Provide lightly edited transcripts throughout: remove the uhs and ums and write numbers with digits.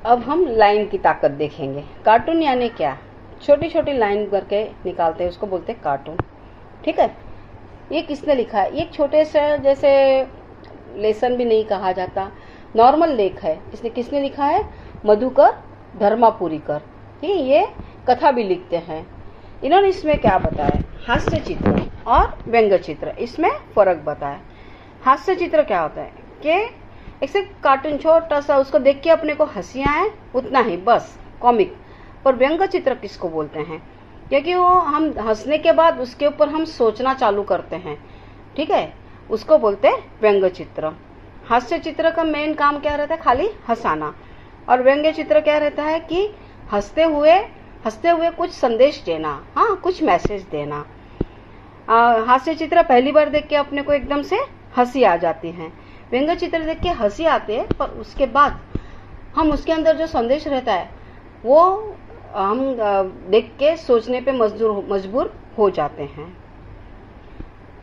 अब हम लाइन की ताकत देखेंगे। कार्टून यानी क्या? छोटी छोटी लाइन करके निकालते हैं, उसको बोलते हैं कार्टून। ठीक है, ये किसने लिखा है? ये एक छोटे से जैसे लेसन भी नहीं कहा जाता, नॉर्मल लेख है। इसने किसने लिखा है? मधुकर धर्मापुरीकर। ठीक है, ये कथा भी लिखते हैं। इन्होंने इसमें क्या बताया? हास्य चित्र और व्यंग्य चित्र, इसमें फर्क बताया। हास्य चित्र क्या होता है कि एक से कार्टून छोटा सा, उसको देख के अपने को हंसी आए, उतना ही बस, कॉमिक। पर व्यंग्य चित्र किसको बोलते हैं? क्योंकि वो हम हंसने के बाद उसके ऊपर हम सोचना चालू करते हैं। ठीक है, उसको बोलते हैं व्यंग्य चित्र। हास्य चित्र का मेन काम क्या रहता है? खाली हंसाना। और व्यंग्य चित्र क्या रहता है कि हंसते हुए कुछ संदेश देना, हाँ, कुछ मैसेज देना। हास्य चित्र पहली बार देख के अपने को एकदम से हंसी आ जाती है। व्यंग्य चित्र देख के हंसी आती है, पर उसके बाद हम उसके अंदर जो संदेश रहता है वो हम देख के सोचने पे मजबूर हो जाते हैं।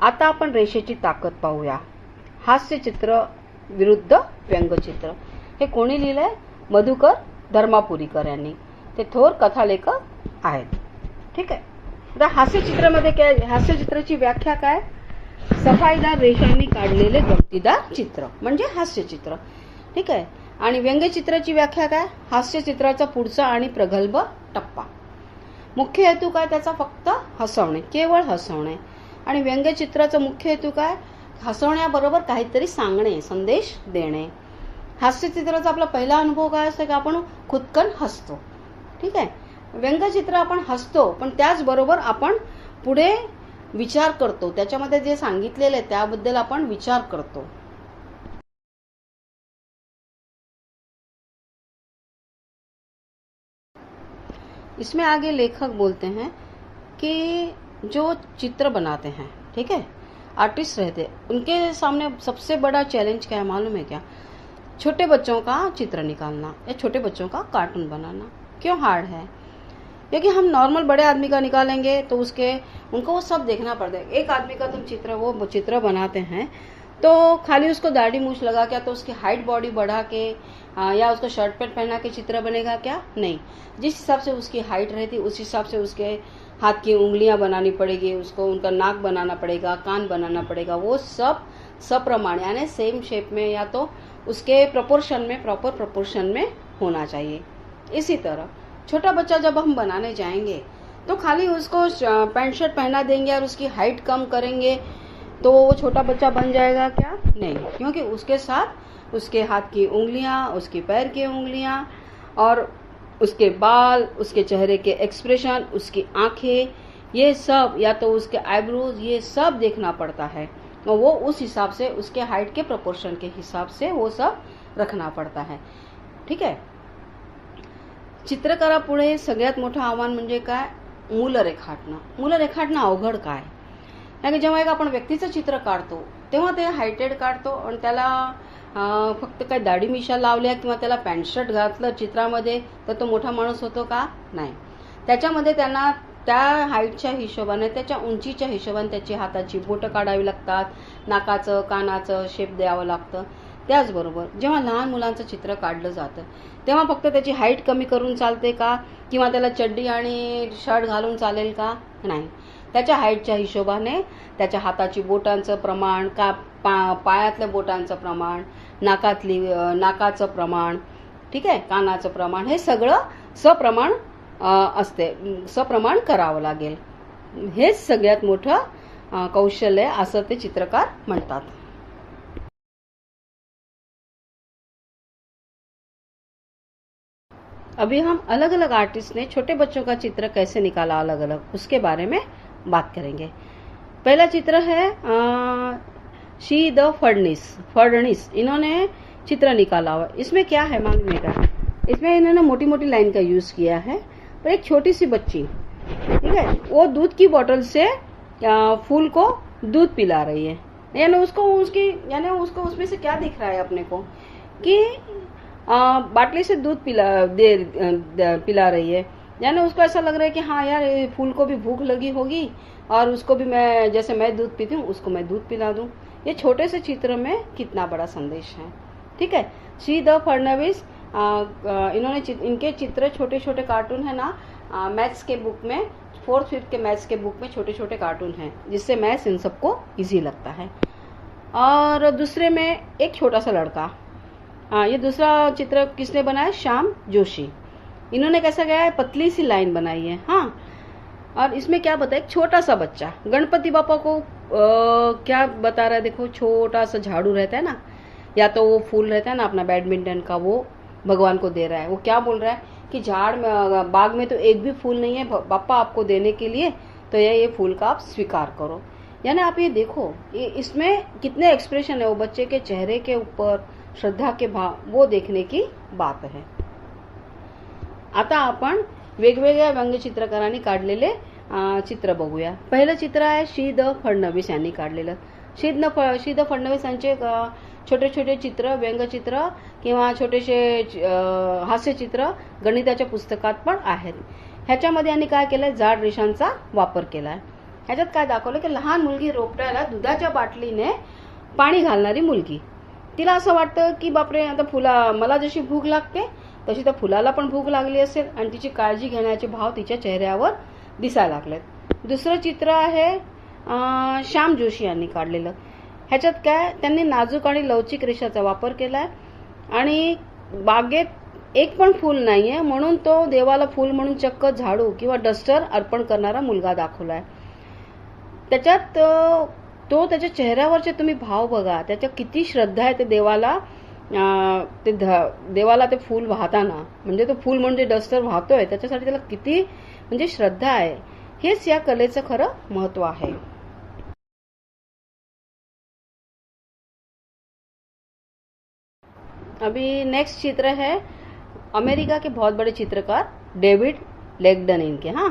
आता आपण रेषेची ताकद पाहूया। हास्य चित्र विरुद्ध व्यंग्यचित्र, हे कोणी लिहिलंय? मधुकर धर्मापुरीकर यांनी। ते थोर कथालेखक आहेत। ठीक आहे, आता हास्यचित्रामध्ये काय? हास्यचित्राची व्याख्या काय? सफाईदार रेषांनी काढलेले गमतीदार चित्र म्हणजे हास्यचित्र। ठीक आहे, आणि व्यंग्यचित्राची व्याख्या काय? हास्यचित्राचा पुढचा आणि प्रगल्भ टप्पा। मुख्य हेतू काय त्याचा? फक्त हसवणे, केवळ हसवणे। आणि व्यंग्यचित्राचा मुख्य हेतू काय? हसवण्याबरोबर काहीतरी सांगणे, संदेश देणे। हास्यचित्राचा आपला पहिला अनुभव काय असतो की आपण खुदकन हसतो। ठीक आहे, व्यंग्यचित्र आपण हसतो, पण त्याचबरोबर आपण पुढे विचार करतो, त्याच्यामध्ये जे सांगितलेले त्याबद्दल आपण विचार करतो। इसमें आगे लेखक बोलते हैं कि जो चित्र बनाते हैं, ठीक है, आर्टिस्ट रहते, उनके सामने सबसे बड़ा चैलेंज क्या है मालूम है क्या? छोटे बच्चों का चित्र निकालना या छोटे बच्चों का कार्टून बनाना। क्यों हार्ड है? क्योंकि हम नॉर्मल बड़े आदमी का निकालेंगे तो उनको वो सब देखना पड़ता है। एक आदमी का तुम वो चित्र बनाते हैं तो खाली उसको दाढ़ी मूछ लगा क्या, तो उसकी हाइट बॉडी बढ़ा के या उसको शर्ट पैंट पहना के चित्र बनेगा क्या? नहीं। जिस हिसाब से उसकी हाइट रहती उस हिसाब से उसके हाथ की उंगलियां बनानी पड़ेगी, उसको उनका नाक बनाना पड़ेगा, कान बनाना पड़ेगा। वो सब सप्रमाण यानी सेम शेप में या तो उसके प्रपोर्शन में, प्रॉपर प्रपोर्शन में होना चाहिए। इसी तरह छोटा बच्चा जब हम बनाने जाएंगे तो खाली उसको पैंट शर्ट पहना देंगे और उसकी हाइट कम करेंगे तो वो छोटा बच्चा बन जाएगा क्या? नहीं, क्योंकि उसके साथ उसके हाथ की उंगलियां, उसके पैर की उंगलियां और उसके बाल, उसके चेहरे के एक्सप्रेशन, उसकी आंखें, ये सब, या तो उसके आईब्रोज, ये सब देखना पड़ता है। और वो उस हिसाब से उसके हाइट के प्रोपोर्शन के हिसाब से वो सब रखना पड़ता है। ठीक आहे, चित्रकारापुढे सगळ्यात मोठं आव्हान म्हणजे काय? मूल रेखाटणं। मूल रेखाटणं अवघड काय? कारण जेव्हा एक आपण व्यक्तीचं चित्र काढतो तेव्हा ते हायटेड काढतो आणि त्याला फक्त काय दाढी मिशा लावल्या किंवा त्याला पॅन्ट शर्ट घातलं चित्रामध्ये तर तो मोठा माणूस होतो का? नाही। त्याच्यामध्ये त्यांना त्या हाईटच्या हिशोबाने, त्याच्या उंचीच्या हिशोबाने त्याची हाताची बोटं काढावी लागतात, नाकाचं, कानाचं शेप द्यावं लागतं। त्याचबरोबर जेव्हा लहान मुलांचं चित्र काढलं जातं तेव्हा फक्त त्याची हाईट कमी करून चालते का? किंवा त्याला चड्डी आणि शर्ट घालून चालेल का? नाही। त्याच्या हाईटच्या हिशोबाने त्याच्या हाताची बोटांचं प्रमाण, पायातल्या बोटांचं प्रमाण, नाकाचं प्रमाण, ठीक आहे, कानाचं प्रमाण, हे सगळं सप्रमाण असते, सप्रमाण करावं लागेल। हेच सगळ्यात मोठं कौशल्य असं ते चित्रकार म्हणतात। अभी हम अलग अलग आर्टिस्ट ने छोटे बच्चों का चित्र कैसे निकाला अलग अलग, उसके बारे में बात करेंगे। पहला चित्र है शी द फडणीस, इन्होंने चित्र निकाला हुआ। इसमें क्या है मालूम है क्या? इसमें इन्होंने मोटी मोटी लाइन का यूज किया है। पर एक छोटी सी बच्ची, ठीक है, वो दूध की बोतल से फूल को दूध पिला रही है। यानी उसको उसमें से क्या दिख रहा है अपने को कि बाटली से दूध पिला रही है। यानी उसको ऐसा लग रहा है कि हाँ यार, फूल को भी भूख लगी होगी और उसको भी मैं, जैसे मैं दूध पीती हूँ, उसको मैं दूध पिला दूं। ये छोटे से चित्र में कितना बड़ा संदेश है। ठीक है, शी द फडणवीस इन्होंने इनके चित्र छोटे छोटे कार्टून है ना, मैथ्स के बुक में 4th 5th के मैथ्स के बुक में छोटे छोटे कार्टून हैं, जिससे मैथ्स इन सबको इजी लगता है। और दूसरे में एक छोटा सा लड़का, ये दूसरा चित्र किसने बनाया? श्याम जोशी। इन्होंने कैसा गया है? पतली सी लाइन बनाई है। हाँ, और इसमें क्या बताया? एक छोटा सा बच्चा गणपति बापा को क्या बता रहा है? देखो, छोटा सा झाड़ू रहता है ना, या तो वो फूल रहता है ना अपना बैडमिंटन का, वो भगवान को दे रहा है। वो क्या बोल रहा है कि झाड़ में, बाग में तो एक भी फूल नहीं है बापा आपको देने के लिए, तो ये फूल का आप स्वीकार करो। यानी आप ये देखो, ये इसमें कितने एक्सप्रेशन है, वो बच्चे के चेहरे के ऊपर श्रद्धा के भाव, वो देखने की बात है। आता आपण वेगवेगळ्या व्यंगचित्रकारांनी काढलेले चित्र बघूया। पहिलं चित्र आहे श्री द फडणवीस यांनी काढलेलं। श्री द फडणवीस यांचे छोटे छोटे चित्र, व्यंगचित्र किंवा छोटेसे हास्यचित्र गणिताच्या पुस्तकात पण आहेत। ह्याच्यामध्ये यांनी काय केलंय? जाड रेषांचा वापर केलाय। ह्याच्यात काय दाखवलं की लहान मुलगी रोपट्याला दुधाच्या बाटलीने पाणी घालणारी मुलगी, तिला असं वाटतं की बापरे, आता मला जशी भूक लागते तशी त्या फुलाला पण भूक लागली असेल, आणि तिची काळजी घेण्याचे भाव तिच्या चेहऱ्यावर दिसायला लागलेत। दुसरं चित्र आहे श्याम जोशी यांनी काढलेलं। ह्याच्यात काय? त्यांनी नाजूक आणि लवचिक रेषाचा वापर केलाय, आणि बागेत एक पण फूल नाहीये म्हणून तो देवाला फूल म्हणून चक्क झाडू किंवा डस्टर अर्पण करणारा मुलगा दाखवलाय। त्याच्यात तो त्याच्या चेहऱ्यावरचे तुम्ही भाव बघा, त्याच्या किती श्रद्धा आहे ते देवाला, देवाला ते फूल वाहताना, म्हणजे तो फूल म्हणजे डस्टर वाहतोय त्याच्यासाठी त्याला किती म्हणजे श्रद्धा आहे। हेच या कलेचं खरं महत्व आहे। अभी नेक्स्ट चित्र है अमेरिका के बहुत बड़े चित्रकार डेविड लेगडन इनके। हाँ,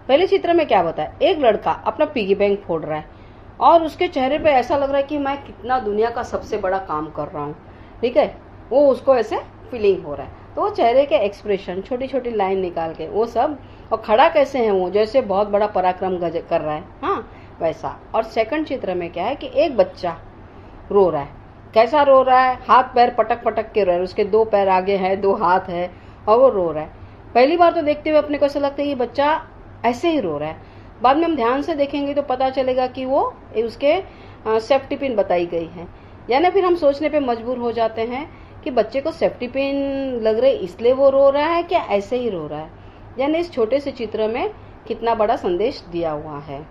पहले चित्र में क्या बताया? एक लड़का अपना पिगी बैंक फोड़ रहा है और उसके चेहरे पे ऐसा लग रहा है कि मैं कितना दुनिया का सबसे बड़ा काम कर रहा हूँ। ठीक है, वो उसको ऐसे फीलिंग हो रहा है, तो वो चेहरे के एक्सप्रेशन, छोटी छोटी लाइन निकाल के वो सब, और खड़ा कैसे है वो, जैसे बहुत बड़ा पराक्रम कर रहा है। हाँ, वैसा। और सेकंड चित्र में क्या है कि एक बच्चा रो रहा है। कैसा रो रहा है? हाथ पैर पटक पटक के रो रहा है, उसके 2 पैर आगे हैं, 2 हाथ है, और वो रो रहा है। पहली बार तो देखते हुए अपने को ऐसा लगता है कि बच्चा ऐसे ही रो रहा है, बाद में हम ध्यान से देखेंगे तो पता चलेगा कि वो उसके सेफ्टी पिन बताई गई है। यानी फिर हम सोचने पे मजबूर हो जाते हैं कि बच्चे को सेफ्टी पिन लग रही इसलिए वो रो रहा है, क्या ऐसे ही रो रहा है। यानी इस छोटे से चित्र में कितना बड़ा संदेश दिया हुआ है।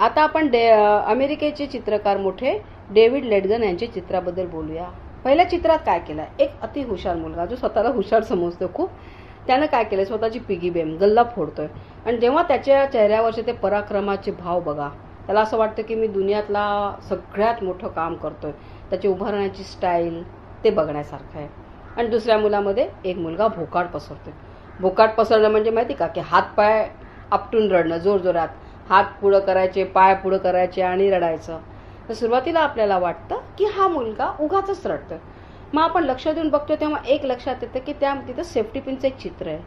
आता आपण अमेरिकेचे चित्रकार मोठे डेव्हिड लेडगन यांच्या चित्राबद्दल बोलूया। पहिल्या चित्रात काय केलं? एक अति हुशार मुलगा, जो स्वतःला हुशार समजतो खूप, त्यानं काय केलं? स्वतःची पिगी बँक गल्ला फोडतोय, आणि जेव्हा त्याच्या चेहऱ्यावरचे ते पराक्रमाचे भाव बघा, त्याला असं वाटतं की मी दुनियातला सगळ्यात मोठं काम करतोय, त्याची उभारण्याची स्टाईल ते बघण्यासारखं आहे। आणि दुसऱ्या मुलामध्ये एक मुलगा भोकाड पसरतोय। भोकाड पसरणं म्हणजे माहिती का, की हात पाय आपटून रडणं, जोरजोरात हात पुढं करायचे, पाय पुढं करायचे आणि रडायचं। तर सुरुवातीला आपल्याला वाटतं की हा मुलगा उगाचच रडतोय, मग आपण लक्ष देऊन बघतो तेव्हा एक लक्षात येतं की तिथं सेफ्टी पिनचं एक चित्र आहे।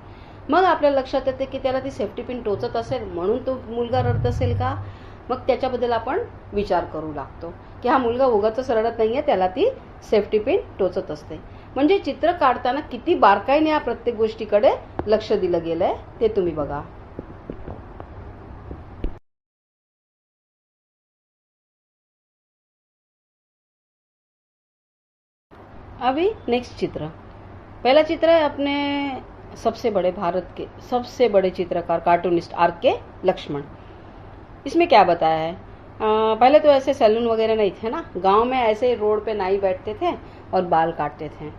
मग आपल्याला लक्षात येते की त्याला ती सेफ्टी पिन टोचत असेल म्हणून तो मुलगा रडत असेल का, मग त्याच्याबद्दल आपण विचार करू लागतो की हा मुलगा उगाचच रडत नाहीये, त्याला ती सेफ्टी पिन टोचत असते। म्हणजे चित्र काढताना किती बारकाईने या प्रत्येक गोष्टीकडे लक्ष दिलं गेलंय ते तुम्ही बघा। अभी नेक्स्ट चित्र, पहला चित्र है अपने सबसे बड़े भारत के सबसे बड़े चित्रकार कार्टूनिस्ट आर.के. लक्ष्मण। इसमें क्या बताया है? पहले तो ऐसे सैलून वगैरह नहीं थे ना, गांव में ऐसे ही रोड पे नाई बैठते थे और बाल काटते थे।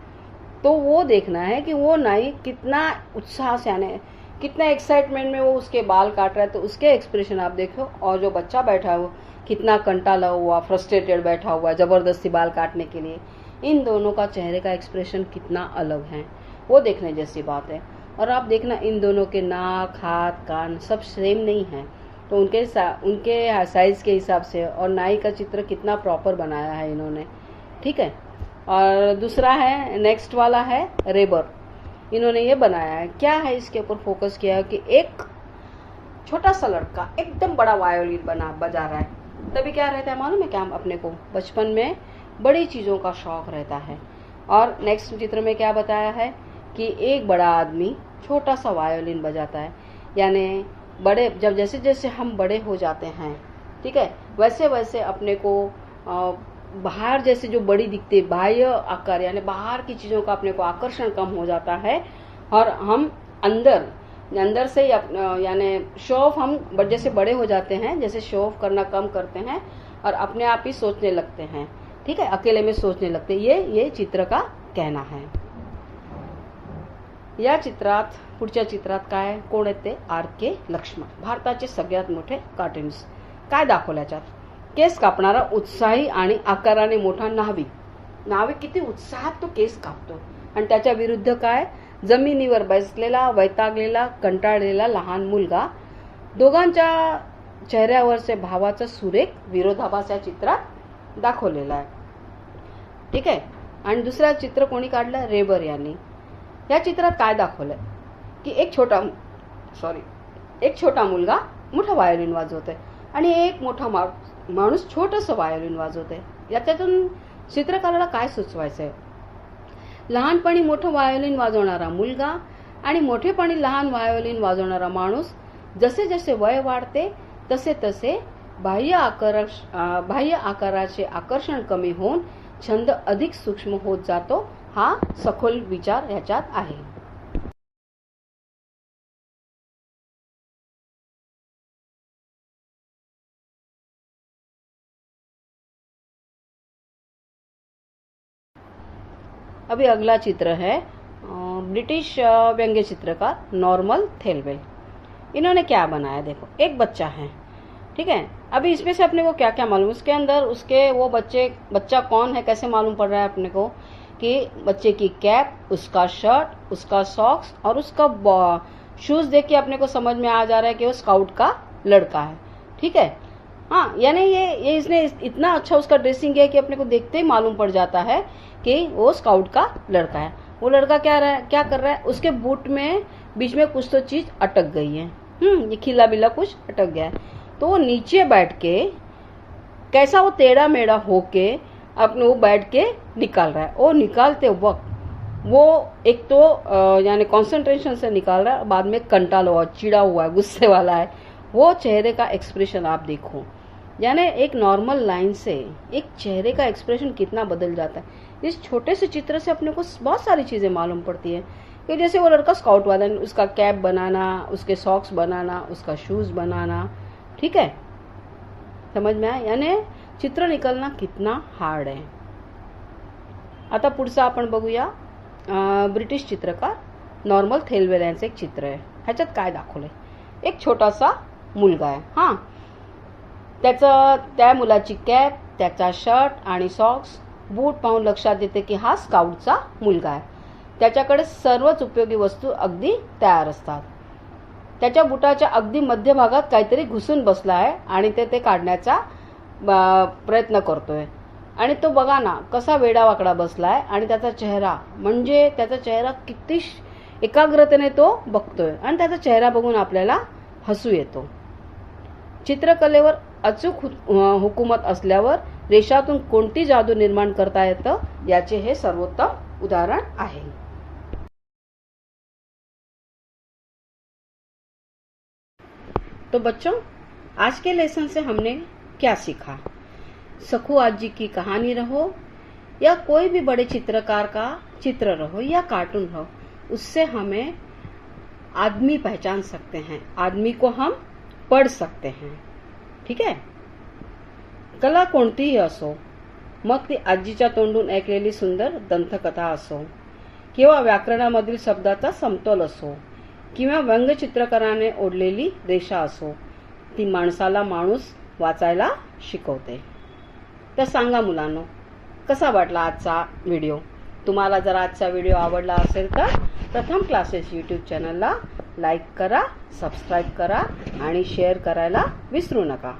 तो वो देखना है कि वो नाई कितना उत्साह से, आने कितना एक्साइटमेंट में वो उसके बाल काट रहा है, तो उसके एक्सप्रेशन आप देखो। और जो बच्चा बैठा है वो कितना कंटाला हुआ, फ्रस्ट्रेटेड बैठा हुआ है जबरदस्ती बाल काटने के लिए। इन दोनों का चेहरे का एक्सप्रेशन कितना अलग है, वो देखने जैसी बात है। और आप देखना, इन दोनों के नाक, हाथ, कान सब सेम नहीं है, तो उनके साइज के हिसाब से, और नाई का चित्र कितना प्रॉपर बनाया है इन्होंने। ठीक है। और दूसरा है, नेक्स्ट वाला है रेबर। इन्होंने ये बनाया है, क्या है इसके ऊपर फोकस किया है कि एक छोटा सा लड़का एकदम बड़ा वायोलिन बजा रहा है। तभी क्या रहता है मालूम है क्या, हम अपने को बचपन में बड़ी चीज़ों का शौक रहता है, और नेक्स्ट चित्र में क्या बताया है कि एक बड़ा आदमी छोटा सा वायोलिन बजाता है। यानी बड़े जब जैसे जैसे हम बड़े हो जाते हैं, ठीक है, वैसे वैसे अपने को बाहर जैसे जो बड़ी दिखती है, बाह्य आकार यानी बाहर की चीज़ों का अपने को आकर्षण कम हो जाता है और हम अंदर से यानी शो ऑफ हम जैसे बड़े हो जाते हैं, जैसे शो ऑफ करना कम करते हैं और अपने आप ही सोचने लगते हैं, ठीक है, अकेले में सोचने लगते हैं। ये चित्र का कहना है। या चित्रात पुढच्या चित्रात काय कोण आहेत ते R.K. लक्ष्मण, भारताचे सगळ्यात मोठे कार्टूनिस्ट। काय दाखवलं याच्यात? केस कापणारा उत्साही आणि आकाराने मोठा नाविक किती उत्साहात तो केस कापतो आणि त्याच्या विरुद्ध काय, जमिनीवर बसलेला वैतागलेला कंटाळलेला लहान मुलगा। दोघांच्या चेहऱ्यावरचे भावाचा सुरेख विरोधाभास या चित्रात दाखवलेला आहे, ठीक आहे। आणि दुसरा चित्र कोणी काढलं? रेबर यांनी। या चित्रात काय दाखवलंय की एक छोटा मुलगा मोठा वायोलिन वाजवतोय आणि एक मोठा माणूस छोटंसं वायोलिन वाजवतोय। याच्यातून चित्रकाराला काय सुचवायचंय? लहानपणी मोठं वायोलिन वाजवणारा मुलगा आणि मोठेपणी लहान वायोलिन वाजवणारा माणूस, जसे जसे वय वाढते तसे तसे बाह्य आकाराचे आकर्षण कमी होऊन छंद अधिक सूक्ष्म होत जातो। हा सखोल विचार ह्याच्यात आहे। अभी अगला चित्र है ब्रिटिश व्यंग्य चित्रकार नॉर्मन थेलवेल। इन्होंने क्या बनाया? देखो, एक बच्चा है, ठीक है। अभी इसमें से अपने को क्या क्या मालूम, उसके अंदर उसके वो बच्चा कौन है कैसे मालूम पड़ रहा है अपने को कि बच्चे की कैप, उसका शर्ट, उसका सॉक्स और उसका शूज देख के अपने को समझ में आ जा रहा है कि वो स्काउट का लड़का है, ठीक है। हाँ, यानी ये इसने इतना अच्छा उसका ड्रेसिंग है कि अपने को देखते ही मालूम पड़ जाता है कि वो स्काउट का लड़का है। वो लड़का क्या कर रहा है? उसके बूट में बीच में कुछ तो चीज अटक गई है, ये खिला बिला कुछ अटक गया है। तो वो नीचे बैठ के कैसा वो टेढ़ा मेढ़ा होके अपने वो बैठ के निकाल रहा है। वो निकालते वक्त वो एक तो यानी कंसंट्रेशन से निकाल रहा है, बाद में कंटाला हुआ, चिड़ा हुआ है, गुस्से वाला है। वो चेहरे का एक्सप्रेशन आप देखो, यानी एक नॉर्मल लाइन से एक चेहरे का एक्सप्रेशन कितना बदल जाता है। इस छोटे से चित्र से अपने को बहुत सारी चीजें मालूम पड़ती है कि जैसे वो लड़का स्काउट वाला, उसका कैप बनाना, उसके सॉक्स बनाना, उसका शूज बनाना, ठीक है, समझ में आया? यानी चित्र निकलना कितना हार्ड आहे। आता पुढचं आपण बघूया ब्रिटिश चित्रकार नॉर्मन थेलवेल यांचं एक चित्र आहे। ह्याच्यात काय दाखवलंय? एक छोटासा मुलगा आहे, हां, त्या मुलाची कॅप, त्याचा शर्ट आणि सॉक्स, बूट पाहून लक्षात येते की हा स्काउटचा मुलगा आहे। त्याच्याकडे सर्वच उपयोगी वस्तू अगदी तयार असतात। त्याच्या बुटाच्या अगदी मध्यभागात काहीतरी घुसून बसला आहे आणि ते काढण्याचा प्रयत्न करतोय आणि तो बघा ना कसा वेडावाकडा बसलाय आणि त्याचा चेहरा किती एकाग्रतेने तो बघतोय आणि त्याचा चेहरा बघून आपल्याला हसू येतो। चित्रकलेवर अचूक हुकूमत असल्यावर रेषातून कोणती जादू निर्माण करता येतं याचे हे सर्वोत्तम उदाहरण आहे। तो बच्चों, आज के लेसन से हमने क्या सीखा? सखू आज जी की कहानी रहो या कोई भी बड़े चित्रकार का चित्र रहो या कार्टून रहो, उससे हमें आदमी पहचान सकते हैं, आदमी को हम पढ़ सकते हैं, ठीक आहे। कला कोणतीही असो, मग ती आजीच्या तोंडून ऐकलेली सुंदर दंतकथा असो किंवा व्याकरणामधील शब्दाचा समतोल असो किंवा व्यंगचित्रकाराने ओढलेली रेषा असो, ती माणसाला माणूस वाचायला शिकवते। तर सांगा मुलांनो, कसा वाटला आजचा व्हिडिओ? तुम्हाला जर आजचा व्हिडिओ आवडला असेल तर प्रथम क्लासेस यूट्यूब चॅनलला लाईक करा, सबस्क्राईब करा आणि शेअर करायला विसरू नका।